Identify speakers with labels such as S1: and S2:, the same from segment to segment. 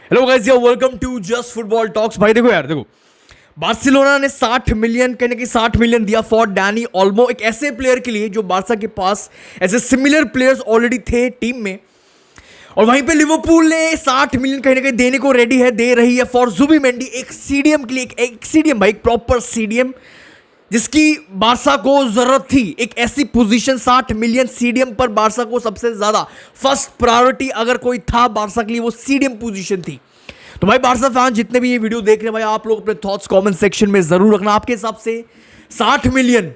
S1: Hello guys, yeah welcome to just football talks. भाई देखो यार, देखो बार्सिलोना ने 60 मिलियन कहने की 60 मिलियन दिया फॉर डैनी ओल्मो, एक ऐसे प्लेयर के लिए जो बार्सा के पास ऐसे सिमिलर प्लेयर्स ऑलरेडी थे टीम में। और वहीं पे लिवरपूल ने 60 मिलियन कहीं ना कहीं देने को रेडी है, दे रही है फॉर जुबिमेंडी, एक सीडीएम के लिए, एक सीडीएम भाई, एक प्रॉपर सीडीएम जिसकी बार्सा को जरूरत थी। एक ऐसी पोजीशन 60 मिलियन सीडीएम पर बार्सा को सबसे ज्यादा फर्स्ट प्रायोरिटी अगर कोई था बार्सा के लिए वो सीडीएम पोजीशन थी। तो भाई बार्सा फैन जितने भी ये वीडियो देख रहे हैं भाई, आप लोग अपने थॉट्स कमेंट सेक्शन में जरूर रखना। आपके हिसाब से 60 मिलियन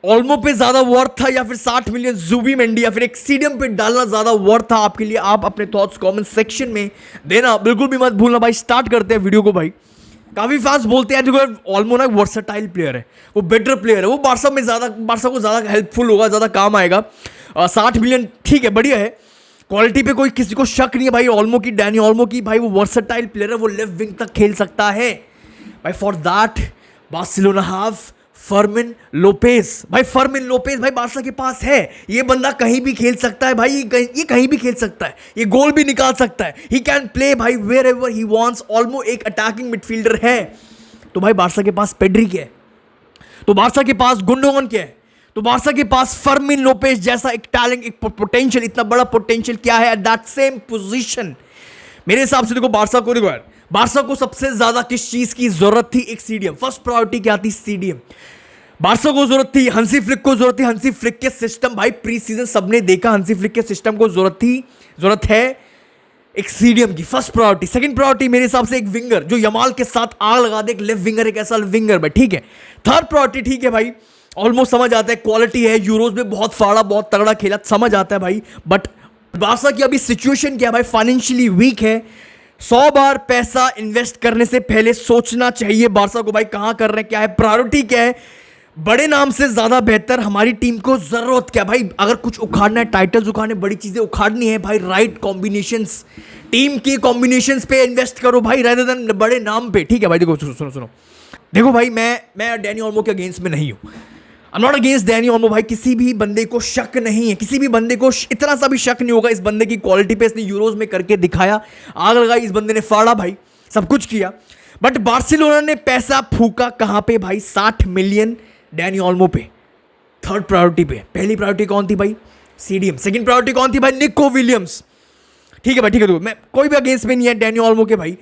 S1: ओल्मो पे ज्यादा वर्थ था या फिर 60 मिलियन जुबिमेंडी या फिर एक सीडीएम पे डालना ज्यादा वर्थ था आपके लिए? आप अपने थॉट्स कमेंट सेक्शन में देना बिल्कुल भी मत भूलना। भाई स्टार्ट करते हैं वीडियो को। भाई काफी फास्ट बोलते हैं, देखो ओल्मो ना वर्सेटाइल प्लेयर है, वो बेटर प्लेयर है, वो बार्सा को ज्यादा हेल्पफुल होगा, ज्यादा काम आएगा। 60 मिलियन ठीक है, बढ़िया है, क्वालिटी पे कोई किसी को शक नहीं है भाई। ओल्मो की, डैनी ओल्मो की, भाई वो वर्सेटाइल प्लेयर है, वो लेफ्ट विंग तक खेल सकता है भाई। For that Barcelona have Fermin Lopez. भाई फर्मिन लोपेज भाई बार्सा के पास है, ये बंदा कहीं भी खेल सकता है भाई, ये कहीं भी खेल सकता है, ये गोल भी निकाल सकता है। ही कैन प्ले भाई wherever he wants. Olmo एक अटैकिंग मिडफील्डर है। तो भाई बार्सा के पास पेड्री क्या है, तो बार्सा के पास गुंडोगन क्या है, तो बार्सा के पास फर्मिन लोपेज जैसा एक टैलेंट, एक पोटेंशियल, इतना बड़ा पोटेंशियल क्या है एट दैट सेम पोजीशन। मेरे हिसाब से देखो बार्सा को, देखो यार बार्सा को सबसे ज्यादा किस चीज की जरूरत थी? एक सीडीएम। फर्स्ट प्रायोरिटी क्या थी? सीडीएम। बार्सा को जरूरत थी, हंसी फ्लिक को जरूरत थी, हंसी फ्लिक के सिस्टम भाई प्री सीजन सबने देखा, हंसी फ्लिक के सिस्टम को जरूरत है एक सीडीएम की। First priority. सेकंड प्रायोरिटी मेरे हिसाब से एक विंगर जो यमाल के साथ आग लगा दे, एक लेफ्ट विंगर, एक ऐसा विंगर भाई, ठीक है। थर्ड प्रायोरिटी ठीक है भाई, ऑलमोस्ट समझ आता है, क्वालिटी है, यूरोज में बहुत फाड़ा, बहुत तगड़ा खेला, समझ आता है भाई। बट बार्सा की अभी सिचुएशन क्या है भाई? फाइनेंशियली वीक है। 100 बार पैसा इन्वेस्ट करने से पहले सोचना चाहिए बार्सा को भाई, कहां कर रहे हैं, क्या है प्रायोरिटी, क्या है। बड़े नाम से ज्यादा बेहतर हमारी टीम को जरूरत क्या भाई? अगर कुछ उखाड़ना है, टाइटल्स उखाड़ने, बड़ी चीजें उखाड़नी है भाई, राइट कॉम्बिनेशंस, टीम के कॉम्बिनेशंस पे इन्वेस्ट करो भाई, रादर देन बड़े नाम पे, ठीक है भाई। देखो सुनो, देखो भाई मैं डैनी ओल्मो के अगेंस्ट में नहीं हूं। I am not against Danny Olmo भाई, किसी भी बंदे को शक नहीं है, किसी भी बंदे को इतना सा भी शक नहीं होगा इस बंदे की क्वालिटी पे। इसने यूरोज में करके दिखाया, आग लगाई, इस बंदे ने फाड़ा भाई, सब कुछ किया। बट बार्सिलोना ने पैसा फूका कहां पे भाई? 60 मिलियन डैनी ओल्मो पे, थर्ड प्रायोरिटी पे। पहली प्रायोरिटी कौन थी भाई? सीडीएम। सेकंड प्रायोरिटी कौन थी भाई? Nico Williams. ठीक है भाई, ठीक है, तो मैं कोई भी अगेंस्ट में नहीं है डैनी ओल्मो के भाई,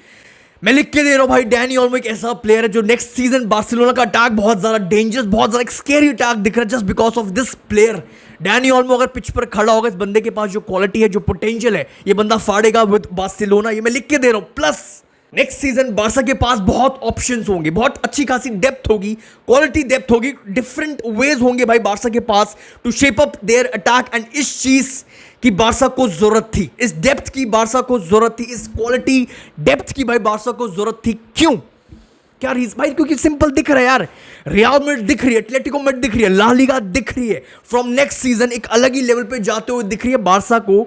S1: मैं लिख के दे रहा हूं भाई। डैनी ओल्मो एक ऐसा प्लेयर है जो नेक्स्ट सीजन बार्सिलोना का अटैक बहुत ज्यादा डेंजरस, बहुत ज्यादा स्केरी अटैक दिख रहा है just because of this player. Danny Olmo अगर पिच पर खड़ा होगा, इस बंदे के पास जो क्वालिटी है, जो पोटेंशियल है, ये बंदा फाड़ेगा विद बार्सिलोना, ये मैं लिख के दे रहा हूं। प्लस नेक्स्ट सीजन बार्सा के पास बहुत ऑप्शंस होंगे, बहुत अच्छी खासी डेप्थ होगी, क्वालिटी डेप्थ होगी, डिफरेंट वेज होंगे भाई बार्सा के पास to shape up their attack. And इस चीज की बार्सा को जरूरत थी, इस डेप्थ की बार्सा को जरूरत थी, इस क्वालिटी डेप्थ की भाई बार्सा को जरूरत थी। क्यों? क्या रीजन भाई? क्योंकि सिंपल दिख रहा है यार, रियल मैड्रिड दिख रही है, एटलेटिको मैड्रिड दिख रही है, ला लीगा दिख रही है, फ्रॉम नेक्स्ट सीजन एक अलग ही लेवल पे जाते हुए दिख रही है। बार्सा को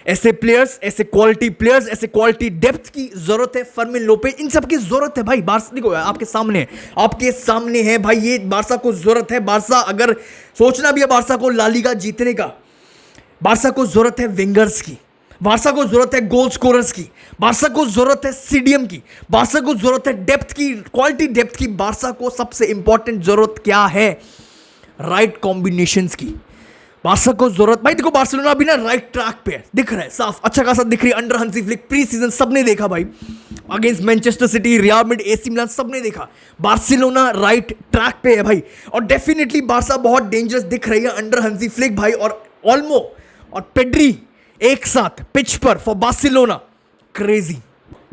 S1: ऐसे प्लेयर्स, ऐसे क्वालिटी प्लेयर्स, ऐसे क्वालिटी डेप्थ की जरूरत है। फर्मिन लोपेज, इन सब की जरूरत है भाई। बार्सा देखो आपके सामने है भाई, ये बार्सा को जरूरत है। बार्सा अगर सोचना भी है बार्सा को ला लीगा जीतने का, बार्सा को जरूरत है विंगर्स की, बार्सा को जरूरत है गोल स्कोरर्स की, बार्सा को जरूरत है सीडीएम की, बार्सा को जरूरत है डेप्थ की, क्वालिटी डेप्थ की। बार्सा को सबसे इंपॉर्टेंट जरूरत क्या है? राइट कॉम्बिनेशंस की। बार्सा को जरूरत भाई, देखो बार्सिलोना अभी ना राइट ट्रैक पे है, दिख रहा है साफ, अच्छा खासा दिख रही है अंडर हंसी फ्लिक। प्री सीजन सबने देखा भाई, against Manchester city, real Madrid, AC Milan, सबने देखा बार्सिलोना राइट ट्रैक पे है भाई। और डेफिनेटली बार्सा बहुत डेंजरस दिख रही है अंडर हंसी फ्लिक भाई। और ओल्मो और पेड्री एक साथ पिच पर फॉर बार्सिलोना, क्रेजी।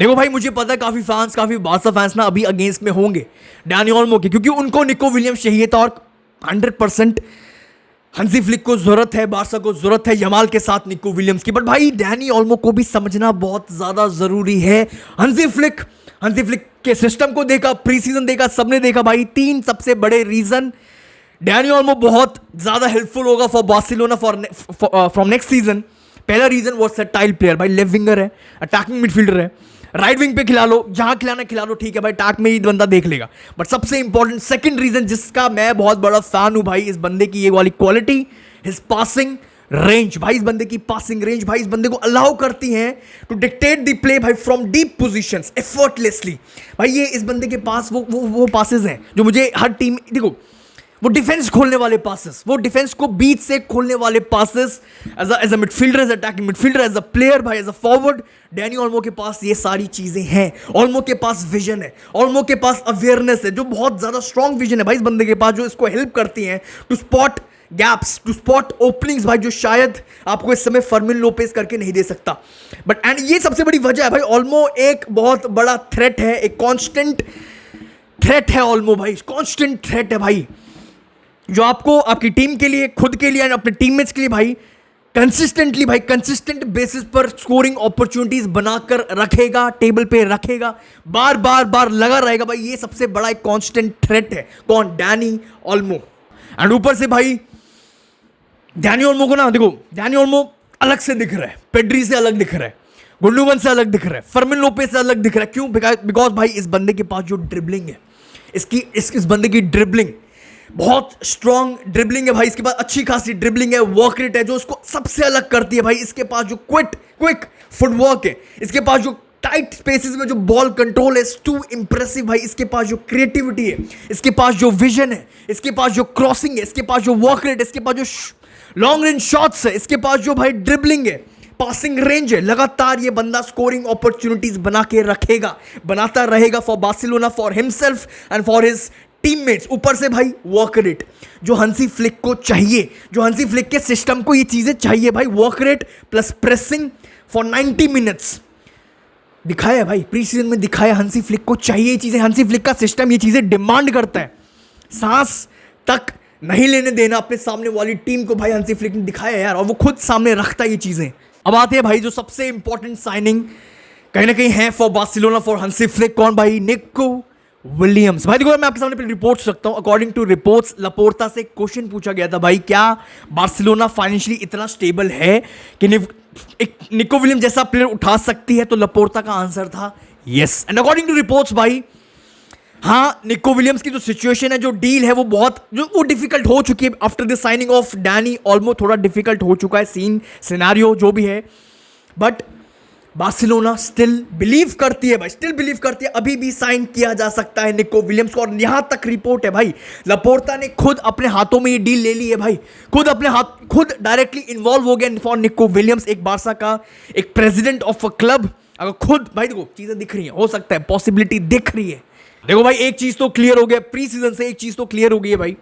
S1: देखो भाई मुझे पता है काफी बार्सा फैंस ना अभी अगेंस्ट में होंगे डैनी ओल्मो के, क्योंकि उनको निको विलियम्स चाहिए था और 100% हंसी फ्लिक को जरूरत है, बार्सा को जरूरत है यमाल के साथ निको विलियम्स की। बट भाई डैनी ओल्मो को भी समझना बहुत ज्यादा जरूरी है। हंसी फ्लिक के सिस्टम को देखा, प्री सीजन देखा, सबने देखा भाई। 3 सबसे बड़े रीजन डैनी ओल्मो बहुत ज्यादा हेल्पफुल होगा for Barcelona from next season. पहला रीजन वर्सेटाइल प्लेयर भाई, लेफ्ट विंगर है, अटैकिंग मिडफील्डर है, राइट विंग पे खिला लो, जहां खिलाना खिला लो, ठीक है भाई, अटैक में ही बंदा देख लेगा। बट सबसे इंपॉर्टेंट सेकंड रीजन जिसका मैं बहुत बड़ा फैन हूं भाई, इस बंदे की ये वाली क्वालिटी, हिज पासिंग, रेंज भाई, इस बंदे की पासिंग रेंज भाई इस बंदे को अलाउ करती है टू डिक्टेट द प्ले भाई फ्रॉम डीप पोजीशंस एफर्टलेसली। भाई ये इस बंदे के पास वो पासेस हैं जो मुझे हर टीम, देखो वो डिफेंस खोलने वाले पासेस, वो डिफेंस को बीच से खोलने वाले passes, as a midfielder, as attacking midfielder, as a player भाई, as a forward, Dani Olmo के पास ये सारी चीजें हैं। ओल्मो के पास विजन है, ओल्मो के पास अवेयरनेस है, जो बहुत ज्यादा स्ट्रॉन्ग विजन है भाई इस बंदे के पास, जो इसको हेल्प करती है to spot gaps, to spot openings भाई, जो शायद आपको इस समय फर्मिन लोपेस करके नहीं दे सकता। बट एंड ये सबसे बड़ी वजह है भाई, ओल्मो एक बहुत बड़ा थ्रेट है, एक कॉन्स्टेंट थ्रेट है ओल्मो भाई, कॉन्स्टेंट थ्रेट है भाई, जो आपको आपकी टीम के लिए, खुद के लिए, अपने टीममेट्स के लिए भाई कंसिस्टेंटली भाई कंसिस्टेंट बेसिस पर स्कोरिंग अपॉर्चुनिटीज बनाकर रखेगा, टेबल पे रखेगा, बार बार बार लगा रहेगा भाई। ये सबसे बड़ा एक कांस्टेंट थ्रेट है। कौन? Danny Olmo. एंड ऊपर से भाई डैनी ओल्मो को ना देखो, डैनी ओल्मो अलग से दिख रहा है, पेड्री से अलग दिख रहा है, गुंडोगन से अलग दिख रहा है, फर्मिन लोपेस से अलग दिख रहा है। क्यों? बिकॉज भाई इस बंदे के पास जो ड्रिबलिंग है, इस बंदे की ड्रिबलिंग बहुत स्ट्रॉन्ग ड्रिबलिंग है भाई, इसके पास अच्छी खासी ड्रिबलिंग है, वर्क रेट है जो उसको सबसे अलग करती है भाई। इसके पास जो क्विक फुटवर्क है, इसके पास जो टाइट स्पेसेस में जो बॉल कंट्रोल है, टू इंप्रेसिव भाई। इसके पास जो क्रिएटिविटी है, इसके पास जो विजन है, इसके पास जो क्रॉसिंग है, इसके पास जो वर्क रेट है, इसके पास जो लॉन्ग रेंज शॉट्स है, इसके पास जो भाई ड्रिबलिंग है, पासिंग रेंज है, लगातार ये बंदा स्कोरिंग अपॉर्चुनिटीज बना के रखेगा, बनाता रहेगा for Barcelona, for himself and for his teammates. ऊपर से भाई वर्क रेट जो हंसी फ्लिक को चाहिए, जो हंसी फ्लिक के सिस्टम को ये चीजें चाहिए भाई, work rate plus pressing for 90 minutes दिखाया भाई, प्री सीजन में दिखाया। हंसी फ्लिक को चाहिए ये चीजें, हंसी फ्लिक का सिस्टम ये चीजें डिमांड करता है। सांस तक नहीं लेने देना अपने सामने वाली टीम को भाई, हंसी फ्लिक ने दिखाया यार, और वो खुद सामने रखता है ये चीजें। अब आते हैं भाई जो सबसे इंपॉर्टेंट साइनिंग कहीं ना कहीं है फॉर बार्सिलोना, फॉर हंसी फ्लिक। कौन भाई? Nico Williams. भाई देखो मैं आपके सामने रिपोर्ट्स रखता हूं। अकॉर्डिंग टू रिपोर्ट्स, लापोर्ता से क्वेश्चन पूछा गया था भाई, क्या बार्सिलोना फाइनेंशियली इतना स्टेबल है कि एक निको विलियम्स जैसा प्लेयर उठा सकती है? तो लापोर्ता का आंसर था yes. And according to reports भाई, हाँ, निको विलियम्स की जो सिचुएशन है, जो डील है, वो डिफिकल्ट हो चुकी है after the signing off Danny Olmo. थोड़ा डिफिकल्ट हो चुका है सिनेरियो जो भी है, बट बार्सिलोना स्टिल बिलीव करती है भाई, स्टिल बिलीव करती है अभी भी साइन किया जा सकता है निको विलियम्स को। और यहां तक रिपोर्ट है भाई, लापोर्ता ने खुद अपने हाथों में ये डील ले ली है भाई, खुद डायरेक्टली इन्वॉल्व हो गया फॉर निको विलियम्स। एक बार्सा का एक प्रेसिडेंट ऑफ अ क्लब अगर खुद, भाई देखो चीजें दिख रही हैं, हो सकता है पॉसिबिलिटी दिख रही है। देखो भाई एक चीज तो क्लियर हो गया प्री सीजन से, एक चीज तो क्लियर हो गई है भाई,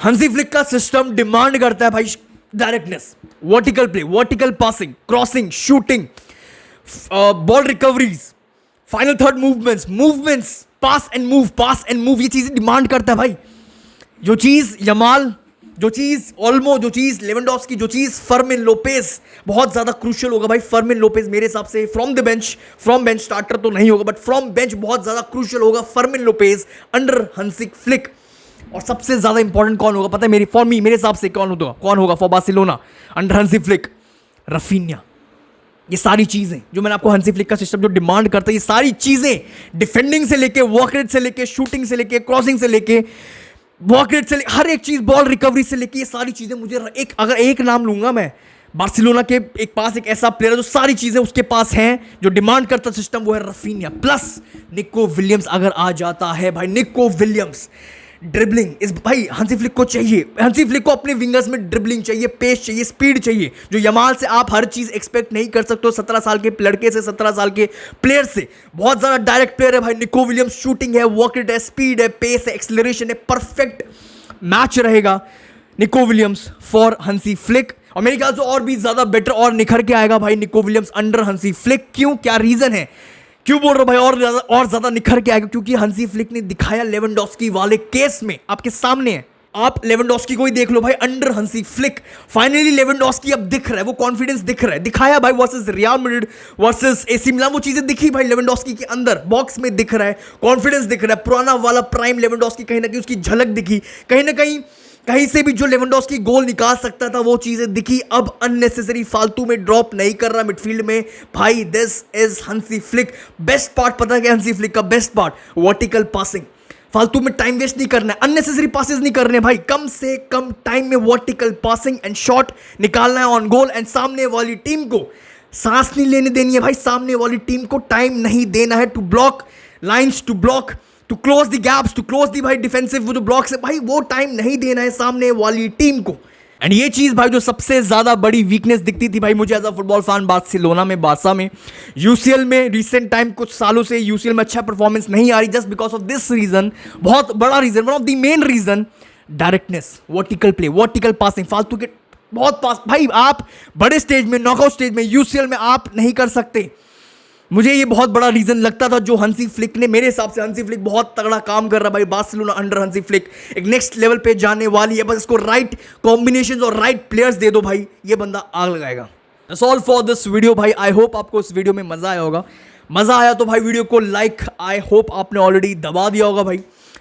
S1: हंसी फ्लिक का सिस्टम डिमांड करता है भाई directness, vertical play, vertical passing, crossing, shooting, ball recoveries, final third movements, pass and move, ये चीजें डिमांड करता है भाई। जो चीज यमाल, जो चीज ओल्मो, जो चीज लेवेंडोव्स्की, जो चीज फर्मिन लोपेस, बहुत ज्यादा क्रूशियल होगा भाई। फर्मिन लोपेस मेरे हिसाब से फ्रॉम बेंच स्टार्टर तो नहीं होगा, बट फ्रॉम बेंच बहुत ज्यादा क्रूशियल होगा फर्मिन लोपेस अंडर हंसी फ्लिक। और सबसे ज्यादा इंपॉर्टेंट कौन होगा पता है मेरे हिसाब से कौन होगा फॉर बार्सिलोना अंडर हंसी फ्लिक? रफीनिया। ये सारी चीजें जो मैंने आपको हंसी फ्लिक का सिस्टम जो डिमांड करता है, ये सारी चीजें डिफेंडिंग से लेके, वर्क रेट से लेके, शूटिंग से लेके, क्रॉसिंग से लेके, वर्क रेट से लेके, हर एक चीज, बॉल रिकवरी से लेके, ये सारी चीजें मुझे अगर एक नाम लूंगा मैं, बार्सिलोना के पास एक ऐसा प्लेयर है जो सारी चीजें उसके पास हैं, जो डिमांड करता सिस्टम, वो है रफीनिया। प्लस निको विलियम्स अगर आ जाता है भाई, निको विलियम्स ड्रिबलिंग इस भाई हंसी फ्लिक को चाहिए, हंसी फ्लिक को अपने विंगर्स में ड्रिबलिंग चाहिए, पेस चाहिए, स्पीड चाहिए, जो यमाल से आप हर चीज एक्सपेक्ट नहीं कर सकते हो। 17 साल के लड़के से, 17 साल के प्लेयर से बहुत ज्यादा डायरेक्ट प्लेयर है भाई निको विलियम्स। शूटिंग है, वर्क रेट है, स्पीड है, पेस है, एक्सेलरेशन है, परफेक्ट मैच रहेगा निको विलियम्स फॉर हंसी फ्लिक। और मेरे ख्याल से और भी ज्यादा बेटर और निखर के आएगा भाई निको विलियम्स अंडर हंसी फ्लिक। क्यों, क्या रीजन है, क्यों बोल रहा हूं भाई और ज्यादा निखर के आएगा? क्योंकि हंसी फ्लिक ने दिखाया लेवेंडोव्स्की वाले केस में, आपके सामने है, आप लेवेंडोव्स्की को ही देख लो भाई अंडर हंसी फ्लिक। फाइनली लेवेंडोव्स्की अब दिख रहा है, वो कॉन्फिडेंस दिख रहा है, दिखाया भाई versus real Madrid, versus AC Milan, वो चीजें दिखी भाई लेवेंडोव्स्की के अंदर, बॉक्स में दिख रहा है, कॉन्फिडेंस दिख रहा है, पुराना वाला प्राइम लेवेंडोव्स्की कहीं ना कहीं उसकी झलक दिखी, कहीं ना कहीं से भी जो लेवेंडोव्स्की गोल निकाल सकता था वो चीजें दिखी। अब अननेसेसरी फालतू में ड्रॉप नहीं कर रहा मिडफील्ड में भाई। दिस इज हंसी फ्लिक। बेस्ट पार्ट पता है क्या हंसी फ्लिक का बेस्ट पार्ट? Vertical passing. फालतू में टाइम वेस्ट नहीं करना है, अननेसेसरी पासेस नहीं करने भाई, कम से कम टाइम में वर्टिकल पासिंग एंड शॉट निकालना है ऑन गोल, एंड सामने वाली टीम को सांस नहीं लेने देनी है भाई, सामने वाली टीम को टाइम नहीं देना है to block lines, to block, to close the gaps, to close the भाई डिफेंसिव वो जो ब्लॉक्स है भाई, वो टाइम नहीं देना है सामने वाली टीम को। एंड ये चीज भाई जो सबसे ज्यादा बड़ी वीकनेस दिखती थी भाई मुझे as a football fan Barcelona में, बारसा में, यूसीएल में रिसेंट टाइम कुछ सालों से यूसीएल में अच्छा परफॉर्मेंस नहीं आ रही, just because of this reason, बहुत बड़ा reason, one of the main reason, directness, vertical play, vertical passing, फालतू के बहुत पास भाई आप बड़े स्टेज में, नॉकआउट स्टेज में, यूसीएल में आप नहीं कर सकते। मुझे ये बहुत बड़ा रीजन लगता था जो हंसी फ्लिक ने, मेरे हिसाब से हंसी फ्लिक बहुत तगड़ा काम कर रहा है भाई, बार्सिलोना अंडर हंसी फ्लिक एक नेक्स्ट लेवल पे जाने वाली है, बस इसको राइट कॉम्बिनेशंस और राइट प्लेयर्स दे दो भाई, ये बंदा आग लगाएगा। That's all for this video भाई, आई होप आपको इस वीडियो में मजा आया होगा, मजा आया तो भाई वीडियो को लाइक, आई होप आपने ऑलरेडी दबा दिया होगा भाई,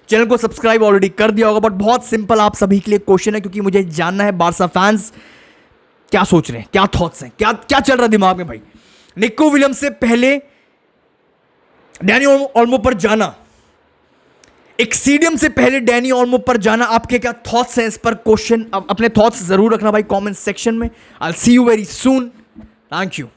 S1: चैनल को सब्सक्राइब ऑलरेडी कर दिया होगा। बट बहुत सिंपल आप सभी के लिए क्वेश्चन है, क्योंकि मुझे जानना है बारसा फैंस क्या सोच रहे हैं, क्या थॉट्स हैं, क्या क्या चल रहा है दिमाग में भाई। निको विलियम्स से पहले डैनी ओल्मो पर जाना, एक सीडियम से पहले डैनी ओल्मो पर जाना, आपके क्या थॉट्स हैं इस पर? क्वेश्चन अपने थॉट्स जरूर रखना भाई कमेंट सेक्शन में। I will see you very soon, thank you.